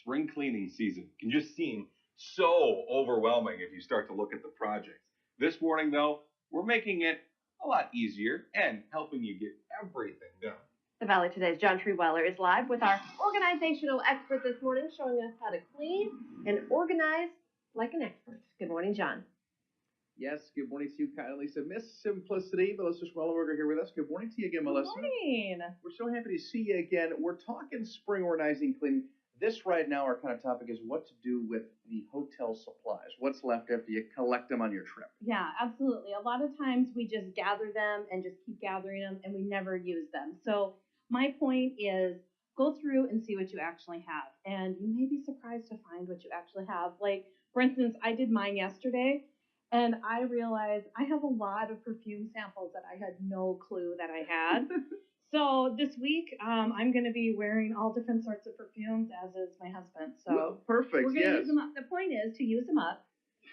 spring cleaning season can just seem so overwhelming if you start to look at the projects. This morning, though, we're making it a lot easier and helping you get everything done. The Valley Today's John Treeweiler is live with our organizational expert this morning, showing us how to clean and organize like an expert. Good morning, John. Yes, good morning to you, Kyle and Lisa. Miss Simplicity, Melissa Schmellenberger here with us. Good morning to you again, Melissa. Good morning. We're so happy to see you again. We're talking spring organizing, cleaning. This right now, our kind of topic is what to do with the hotel supplies. What's left after you collect them on your trip? Yeah, absolutely. A lot of times we just gather them and just keep gathering them and we never use them. So my point is go through and see what you actually have. And you may be surprised to find what you actually have. Like, for instance, I did mine yesterday and I realized I have a lot of perfume samples that I had no clue that I had. So this week, I'm going to be wearing all different sorts of perfumes, as is my husband. So well, perfect. We're going to use them up. The point is to use them up,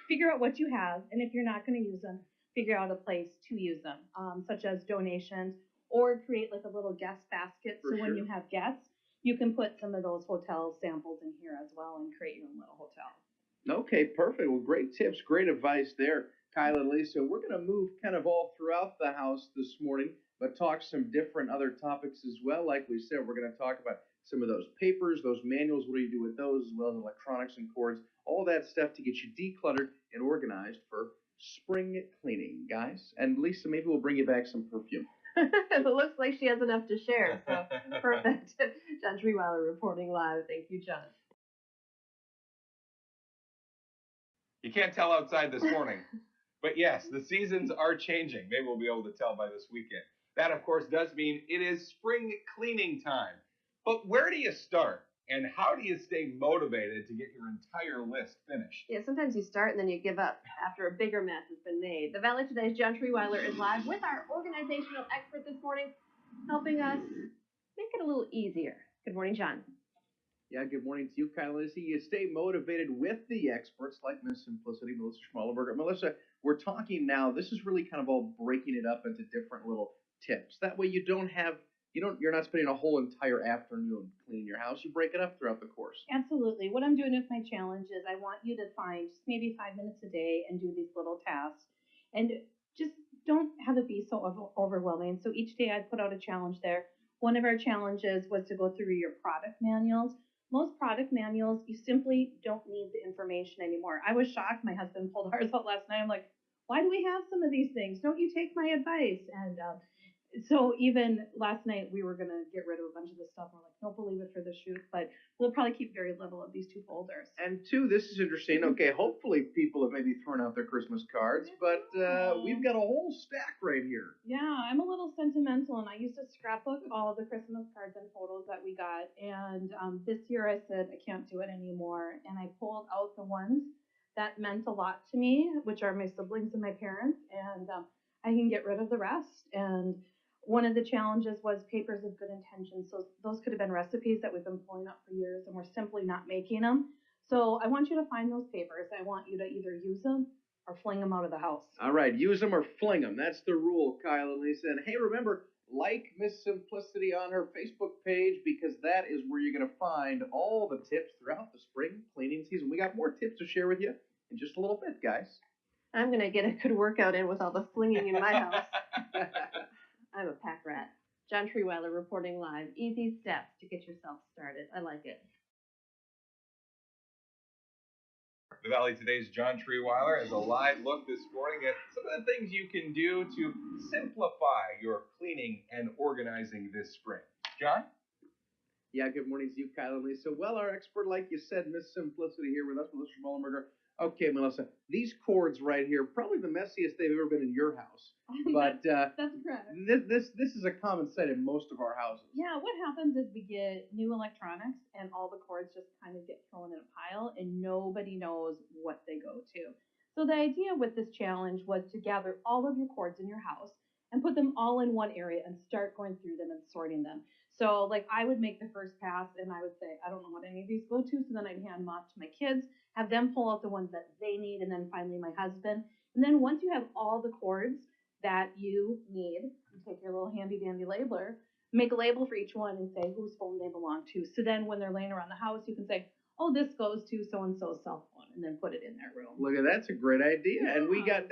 figure out what you have, and if you're not going to use them, figure out a place to use them, such as donations, or create like a little guest basket. So when you have guests, you can put some of those hotel samples in here as well and create your own little hotel. Okay, perfect. Well, great tips, great advice there, Kyle and Lisa. We're going to move kind of all throughout the house this morning, but talk some different other topics as well. Like we said, we're going to talk about some of those papers, those manuals, what do you do with those, as well as electronics and cords, all that stuff to get you decluttered and organized for spring cleaning, guys. And Lisa, maybe we'll bring you back some perfume. It looks like she has enough to share, so perfect. John Treeweiler reporting live. Thank you, John. You can't tell outside this morning, but yes, the seasons are changing. Maybe we'll be able to tell by this weekend. That, of course, does mean it is spring cleaning time. But where do you start? And how do you stay motivated to get your entire list finished? Yeah, sometimes you start and then you give up after a bigger mess has been made. The Valley Today's John Treeweiler is live with our organizational expert this morning, helping us make it a little easier. Good morning, John. Yeah, good morning to you, Kyle. Lisa, you stay motivated with the experts like Miss Simplicity, Melissa Schmellenberger. Melissa, we're talking now. This is really kind of all breaking it up into different little tips. That way you're not spending a whole entire afternoon cleaning your house. You break it up throughout the course. Absolutely. What I'm doing with my challenge is I want you to find just maybe 5 minutes a day and do these little tasks. And just don't have it be so overwhelming. So each day I put out a challenge there. One of our challenges was to go through your product manuals. Most product manuals, you simply don't need the information anymore. I was shocked. My husband pulled ours out last night. I'm like, why do we have some of these things? Don't you take my advice? And so even last night we were going to get rid of a bunch of this stuff. We're like, don't believe it for the shoot, but we'll probably keep very little of these two folders. And two, this is interesting. Okay, hopefully people have maybe thrown out their Christmas cards, but we've got a whole stack right here. Yeah, I'm a little sentimental, and I used to scrapbook all of the Christmas cards and photos that we got. And this year I said I can't do it anymore, and I pulled out the ones that meant a lot to me, which are my siblings and my parents, and I can get rid of the rest. And one of the challenges was papers of good intentions. So those could have been recipes that we've been pulling up for years and we're simply not making them. So I want you to find those papers. I want you to either use them or fling them out of the house. All right, use them or fling them. That's the rule, Kyle and Lisa. And hey, remember, like Miss Simplicity on her Facebook page because that is where you're going to find all the tips throughout the spring cleaning season. We got more tips to share with you in just a little bit, guys. I'm going to get a good workout in with all the flinging in my house. I'm a pack rat. John Treeweiler reporting live. Easy steps to get yourself started. I like it. The Valley Today's John Treeweiler has a live look this morning at some of the things you can do to simplify your cleaning and organizing this spring. John? Yeah, good morning to you, Kyle and Lisa. Well, our expert, like you said, Miss Simplicity here with us, Melissa Schmellenberger. Okay, Melissa, these cords right here, probably the messiest they've ever been in your house. But that's correct. This is a common sight in most of our houses. Yeah, what happens is we get new electronics and all the cords just kind of get thrown in a pile and nobody knows what they go to. So the idea with this challenge was to gather all of your cords in your house and put them all in one area and start going through them and sorting them. So like I would make the first pass and I would say, I don't know what any of these go to. So then I'd hand them off to my kids, have them pull out the ones that they need, and then finally my husband. And then once you have all the cords that you need, you take your little handy dandy labeler, make a label for each one and say whose phone they belong to. So then when they're laying around the house, you can say, oh, this goes to so-and-so's cell phone, and then put it in their room. Look at that's a great idea. And we Yeah.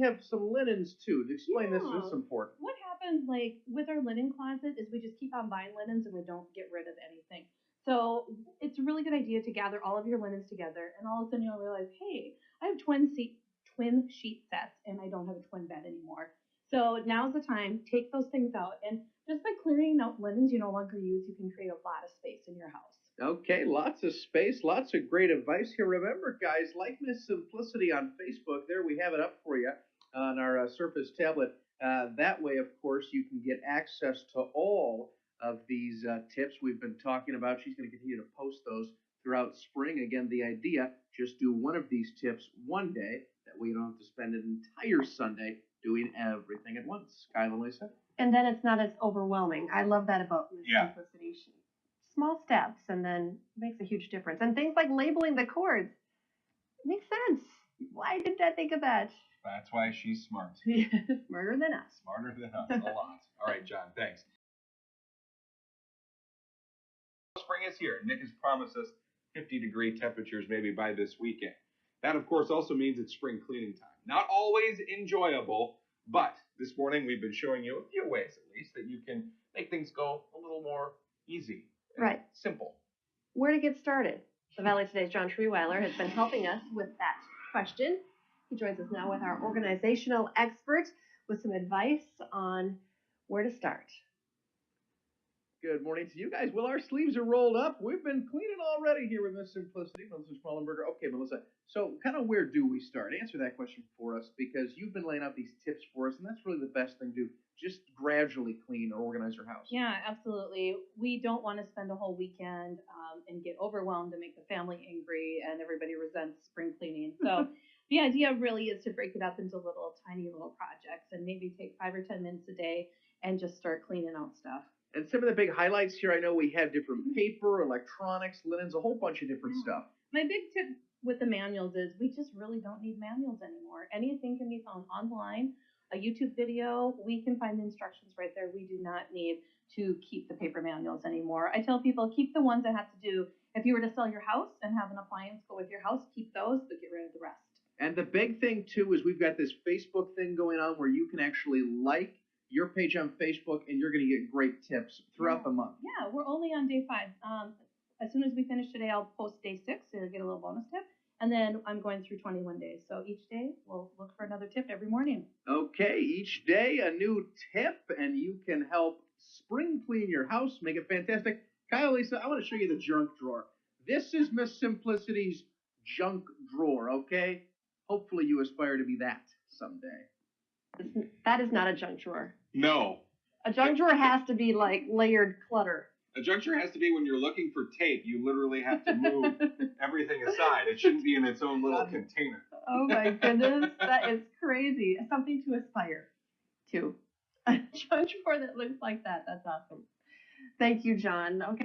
have some linens too. To explain this Yeah. is important. What happens, like, with our linen closet is we just keep on buying linens and we don't get rid of anything. So it's a really good idea to gather all of your linens together, and all of a sudden you'll realize, hey, I have twin sheet sets, and I don't have a twin bed anymore. So now's the time. Take those things out, and just by clearing out linens you no longer use, you can create a lot of space in your house. Okay, lots of space, lots of great advice here. Remember, guys, like Miss Simplicity on Facebook. There we have it up for you on our Surface tablet. That way, of course, you can get access to all of these tips we've been talking about. She's going to continue to post those throughout spring. Again, the idea, just do one of these tips one day. That way you don't have to spend an entire Sunday doing everything at once. Kyla and Lisa? And then it's not as overwhelming. I love that about Miss Yeah. Simplicity. Small steps, and then it makes a huge difference. And things like labeling the cords makes sense. Why didn't I think of that? That's why she's smart. Smarter than us. Smarter than us, a lot. All right, John, thanks. Spring is here. Nick has promised us 50-degree temperatures maybe by this weekend. That, of course, also means it's spring cleaning time. Not always enjoyable, but this morning we've been showing you a few ways, at least, that you can make things go a little more easy. And Right. simple. Where to get started? The Valley Today's John Treeweiler has been helping us with that question. He joins us now with our organizational expert with some advice on where to start. Good morning to you guys. Well, our sleeves are rolled up. We've been cleaning already here with Miss Simplicity, Melissa Schmallenberger. Okay, Melissa, so kind of where do we start? Answer that question for us, because you've been laying out these tips for us, and that's really the best thing to do. Just gradually clean or organize your house. Yeah, absolutely. We don't want to spend a whole weekend and get overwhelmed and make the family angry and everybody resents spring cleaning. So the idea really is to break it up into tiny little projects, and maybe take 5 or 10 minutes a day and just start cleaning out stuff. And some of the big highlights here, I know we have different paper, electronics, linens, a whole bunch of different stuff. My big tip with the manuals is we just really don't need manuals anymore. Anything can be found online. A YouTube video, we can find the instructions right there. We do not need to keep the paper manuals anymore. I tell people, keep the ones that have to do, if you were to sell your house and have an appliance go with your house, keep those, but get rid of the rest. And the big thing, too, is we've got this Facebook thing going on where you can actually like your page on Facebook, and you're going to get great tips throughout the month. Yeah, we're only on day 5. As soon as we finish today, I'll post day 6, so you'll get a little bonus tip. And then I'm going through 21 days. So each day, we'll look for another tip every morning. Okay, each day a new tip, and you can help spring clean your house, make it fantastic. Kyle, Lisa, I want to show you the junk drawer. This is Miss Simplicity's junk drawer, okay? Hopefully you aspire to be that someday. That is not a junk drawer. No. A junk drawer has to be like layered clutter. A junk drawer has to be when you're looking for tape, you literally have to move everything aside. It shouldn't be in its own little container. Oh my goodness, that is crazy. Something to aspire to. A junk drawer that looks like that. That's awesome. Thank you, John. Okay.